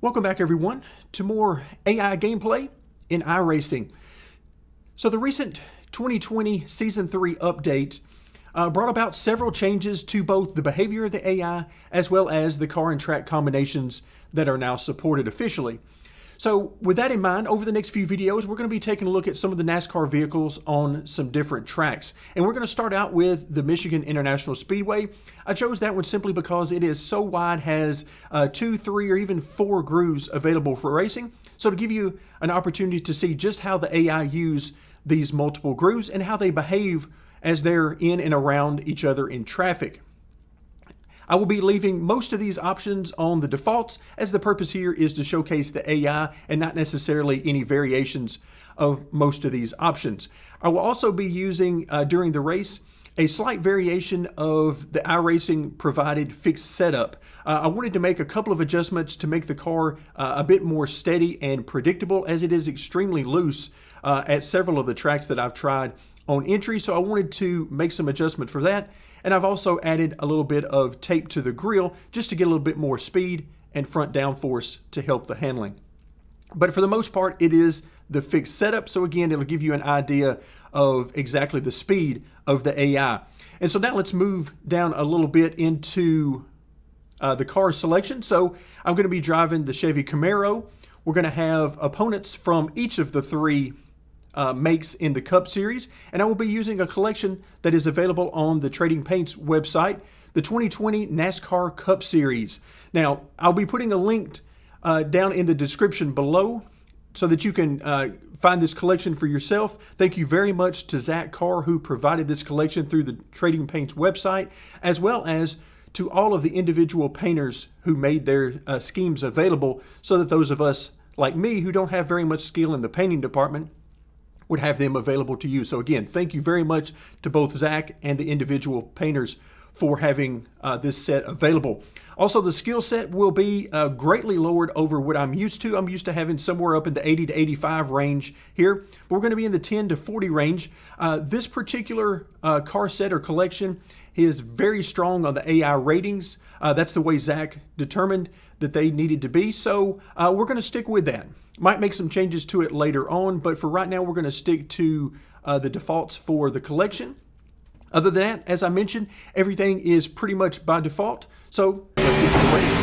Welcome back everyone to more AI gameplay in iRacing. So the recent 2020 Season 3 update brought about several changes to both the behavior of the AI as well as the car and track combinations that are now supported officially. So with that in mind, over the next few videos, we're going to be taking a look at some of the NASCAR vehicles on some different tracks. And we're going to start out with the Michigan International Speedway. I chose that one simply because it is so wide, has 2, 3, or even 4 grooves available for racing. So to give you an opportunity to see just how the AI use these multiple grooves and how they behave as they're in and around each other in traffic. I will be leaving most of these options on the defaults, as the purpose here is to showcase the AI and not necessarily any variations of most of these options. I will also be using during the race a slight variation of the iRacing provided fixed setup. I wanted to make a couple of adjustments to make the car a bit more steady and predictable, as it is extremely loose at several of the tracks that I've tried on entry. So I wanted to make some adjustment for that. And I've also added a little bit of tape to the grille just to get a little bit more speed and front downforce to help the handling. But for the most part, it is the fixed setup. So again, it'll give you an idea of exactly the speed of the AI. And so now let's move down a little bit into the car selection. So I'm going to be driving the Chevy Camaro. We're going to have opponents from each of the 3 makes in the Cup Series, and I will be using a collection that is available on the Trading Paints website, the 2020 NASCAR Cup Series. Now, I'll be putting a link down in the description below so that you can find this collection for yourself. Thank you very much to Zach Carr, who provided this collection through the Trading Paints website, as well as to all of the individual painters who made their schemes available so that those of us like me who don't have very much skill in the painting department would have them available to you. So again, thank you very much to both Zach and the individual painters for having this set available. Also, the skill set will be greatly lowered over what I'm used to. I'm used to having somewhere up in the 80 to 85 range here. But we're going to be in the 10 to 40 range. This particular car set or collection is very strong on the AI ratings. That's the way Zach determined that they needed to be. So we're going to stick with that. Might make some changes to it later on, but for right now, we're going to stick to the defaults for the collection. Other than that, as I mentioned, everything is pretty much by default. So let's get to the race.